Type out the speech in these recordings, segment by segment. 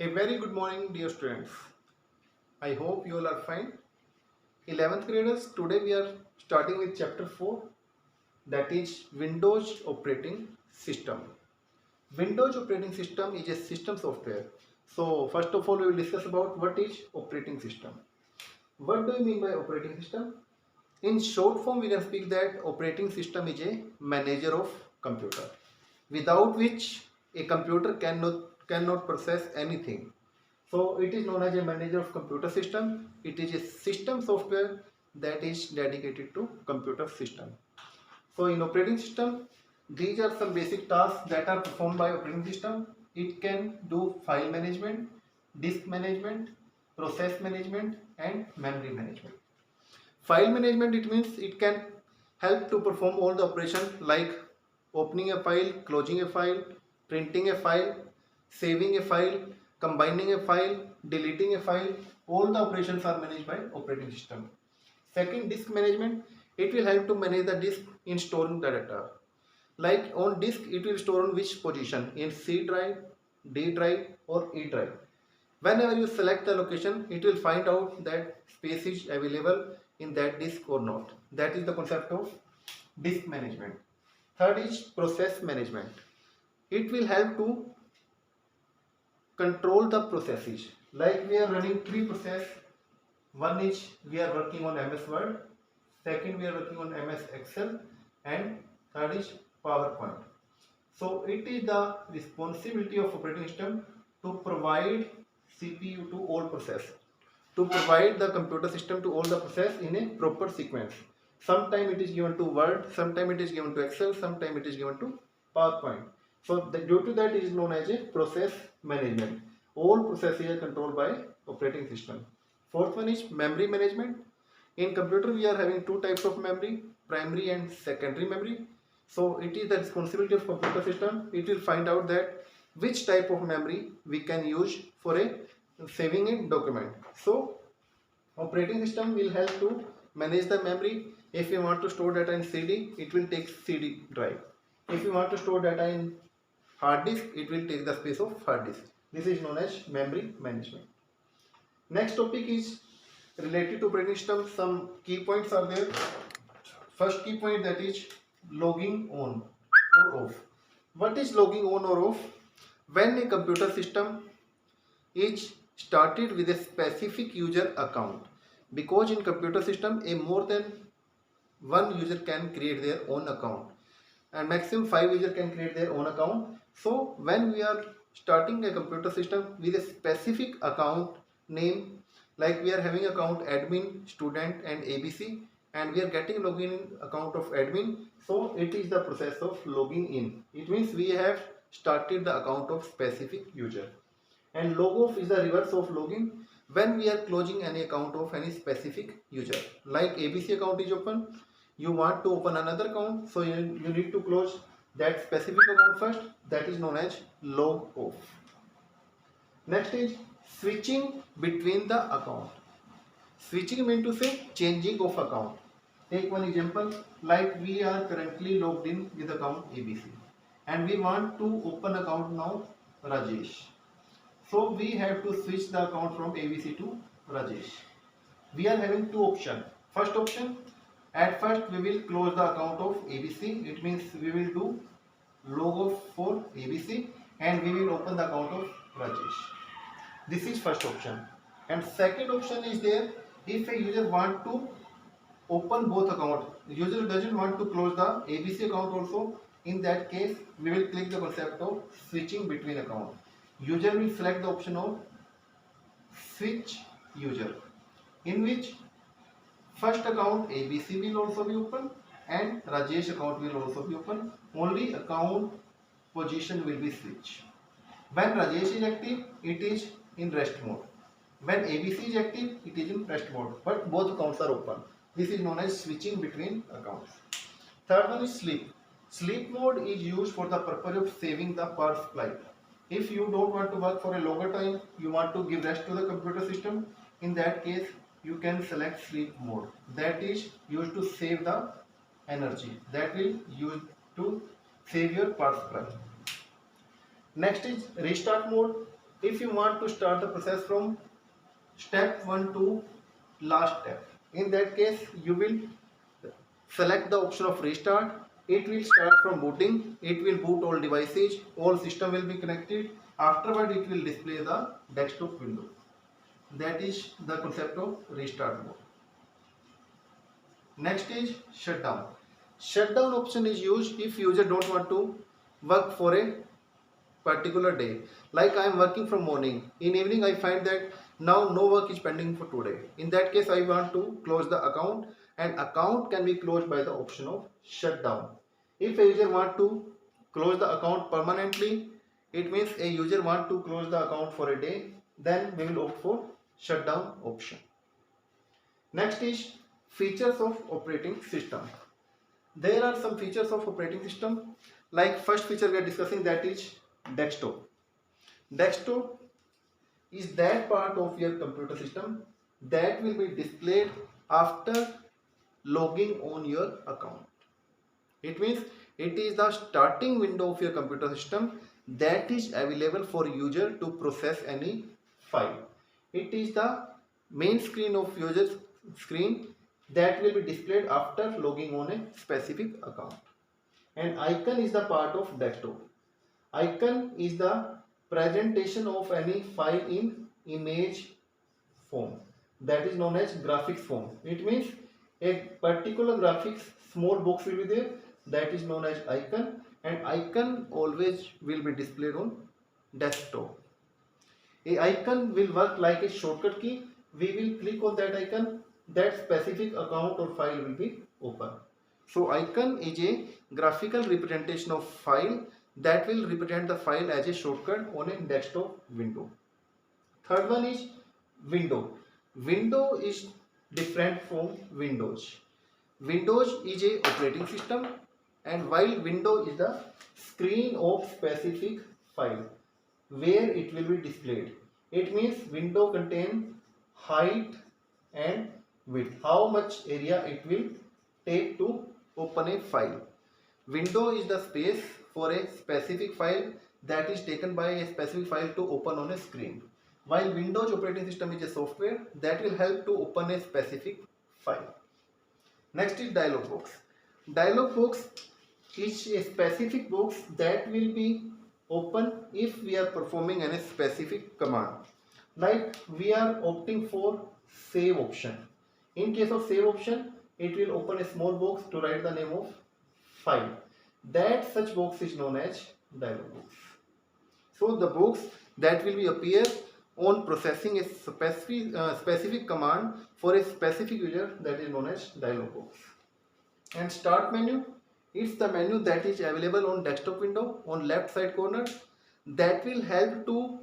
A very good morning, dear students. I hope you all are fine. 11th graders, today we are starting with chapter 4, that is Windows operating system. Windows operating system is a system software. So first of all we will discuss about what is operating system. What do you mean by operating system? In short form we can speak that operating system is a manager of computer, without which a computer cannot process anything. So it is known as a manager of computer system. It is a system software that is dedicated to computer system. So in operating system, these are some basic tasks that are performed by operating system. It can do file management, disk management, process management and memory management. File management, it means it can help to perform all the operations like opening a file, closing a file, printing a file, saving a file, combining a file, deleting a file. All the operations are managed by operating system. Second, disk management, it will help to manage the disk in storing the data. Like on disk, it will store on which position, in C drive, D drive or E drive. Whenever you select the location, it will find out that space is available in that disk or not. That is the concept of disk management. Third is process management. It will help to control the processes. Like we are running three processes. One is we are working on MS Word, second we are working on MS Excel, and third is PowerPoint. So it is the responsibility of operating system to provide CPU to all process, to provide the computer system to all the process in a proper sequence. Sometime it is given to Word, sometime it is given to Excel, sometime it is given to PowerPoint. So due to that it is known as a process management. All processes are controlled by operating system. Fourth one is memory management. In computer we are having two types of memory, primary and secondary memory. So it is the responsibility of computer system. It will find out that which type of memory we can use for a saving a document. So operating system will help to manage the memory. If you want to store data in CD, it will take CD drive. If you want to store data in hard disk, it will take the space of hard disk. This is known as memory management. Next topic is related to operating system. Some key points are there. First key point, that is logging on or off. What is logging on or off? When a computer system is started with a specific user account, because in computer system a more than one user can create their own account and maximum 5 users can create their own account. So when we are starting a computer system with a specific account name, like we are having account admin, student and ABC, and we are getting login account of admin, so it is the process of logging in. It means we have started the account of specific user. And log off is the reverse of login, when we are closing any account of any specific user. Like ABC account is open, you want to open another account, so you need to close that specific account first. That is known as log off. Next is switching between the account. Switching means to say changing of account. Take one example, like we are currently logged in with account ABC and we want to open account now Rajesh. So we have to switch the account from ABC to Rajesh. We are having two options. First option, at first we will close the account of ABC. It means we will do log off for ABC and we will open the account of Rajesh. This is first option. And second option is there, if a user want to open both accounts, user doesn't want to close the ABC account also, in that case we will click the concept of switching between accounts. User will select the option of switch user, in which first account ABC will also be open and Rajesh account will also be open. Only account position will be switched. When Rajesh is active, it is in rest mode. When ABC is active, it is in rest mode, but both accounts are open. This is known as switching between accounts. Third one is sleep. Sleep mode is used for the purpose of saving the power supply. If you don't want to work for a longer time, you want to give rest to the computer system, in that case you can select sleep mode. That is used to save the energy. That will use to save your power supply. Next is restart mode. if you want to start the process from step 1 to last step, in that case you will select the option of restart. It will start from booting. It will boot all devices. All system will be connected. Afterward, it will display the desktop window. That is the concept of restart mode. Next is shutdown. Shutdown option is used if user don't want to work for a particular day. Like I am working from morning. In evening I find that now no work is pending for today. In that case I want to close the account, and account can be closed by the option of shutdown. If a user want to close the account permanently, it means a user want to close the account for a day, then we will opt for shutdown option. Next is features of operating system. There are some features of operating system. Like first feature we are discussing, that is desktop. Desktop is that part of your computer system that will be displayed after logging on your account. It means it is the starting window of your computer system that is available for user to process any file. It is the main screen of user's screen that will be displayed after logging on a specific account. And icon is the part of desktop. Icon is the presentation of any file in image form, that is known as graphics form. It means a particular graphics small box will be there, that is known as icon, and icon always will be displayed on desktop. A icon will work like a shortcut key. We will click on that icon, that specific account or file will be open. So icon is a graphical representation of file that will represent the file as a shortcut on a desktop window. Third one is window. Window is different from Windows. Windows is a operating system, and while window is the screen of specific file where it will be displayed. It means window contain height and width, how much area it will take to open a file. Window is the space for a specific file that is taken by a specific file to open on a screen, while Windows operating system is a software that will help to open a specific file. Next is dialog box. Dialog box is a specific box that will be open if we are performing any specific command. Like we are opting for save option. In case of save option, it will open a small box to write the name of file. That such box is known as dialog box. So the box that will be appear on processing a specific command for a specific user, that is known as dialog box. And start menu, it's the menu that is available on desktop window on left side corner that will help to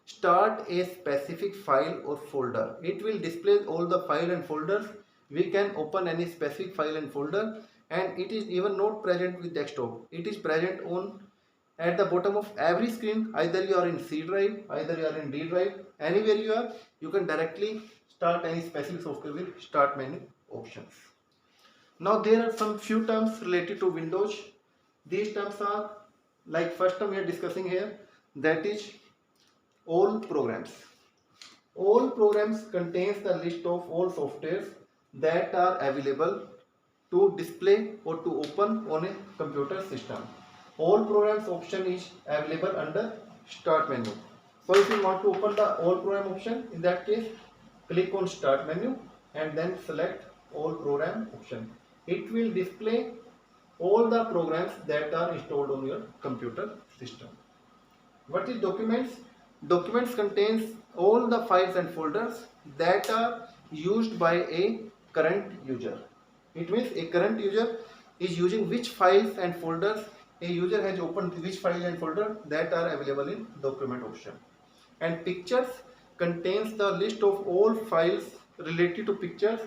start a specific file or folder. It will display all the file and folders. We can open any specific file and folder, and it is even not present with desktop. It is present on at the bottom of every screen. Either you are in C drive, either you are in D drive, anywhere you are, you can directly start any specific software with start menu options. Now there are some few terms related to Windows. These terms are like first term we are discussing here, that is all programs. All programs contains the list of all softwares that are available to display or to open on a computer system. All programs option is available under start menu. So if you want to open the all program option, in that case click on start menu and then select all program option. It will display all the programs that are installed on your computer system. What is documents? Documents contains all the files and folders that are used by a current user. It means a current user is using which files and folders a user has opened, which file and folder that are available in document option. And pictures contains the list of all files related to pictures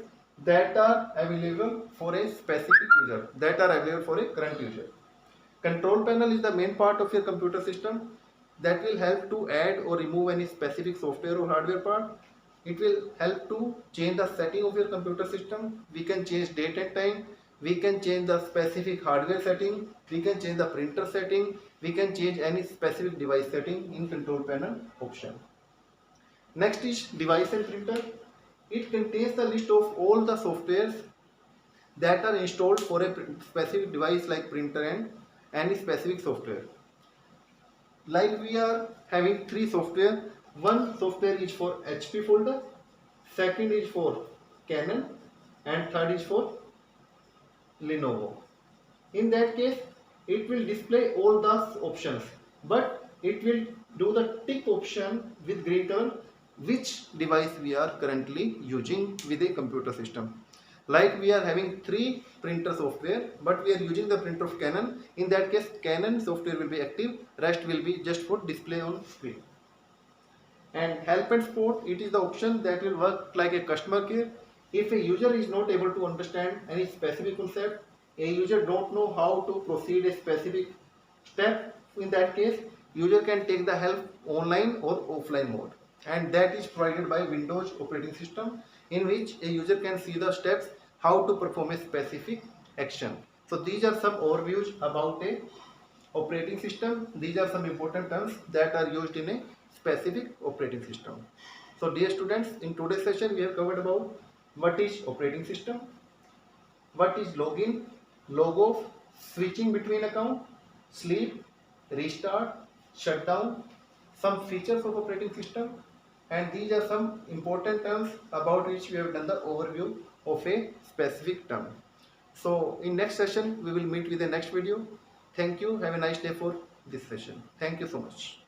that are available for a specific user, that are available for a current user. Control panel is the main part of your computer system that will help to add or remove any specific software or hardware part. It will help to change the setting of your computer system. We can change date and time. we can change the specific hardware setting, we can change the printer setting, we can change any specific device setting in control panel option. Next is device and printer. It contains the list of all the softwares that are installed for a specific device like printer and any specific software. Like we are having three software. One software is for HP folder, second is for Canon, and third is for Lenovo. In that case, it will display all the options, but it will do the tick option with green color which device we are currently using with a computer system. Like we are having three printer software, but we are using the printer of Canon. In that case, Canon software will be active, rest will be just for display on screen. And help and support, it is the option that will work like a customer care. If a user is not able to understand any specific concept, a user don't know how to proceed a specific step, in that case user can take the help online or offline mode, and that is provided by Windows operating system, in which a user can see the steps how to perform a specific action. So these are some overviews about a operating system. These are some important terms that are used in a specific operating system. So dear students, in today's session we have covered about what is operating system, what is login, log off, switching between account, sleep, restart, shutdown, some features of operating system, and these are some important terms about which we have done the overview of a specific term. So in next session we will meet with the next video. Thank you. Have a nice day for this session. Thank you so much.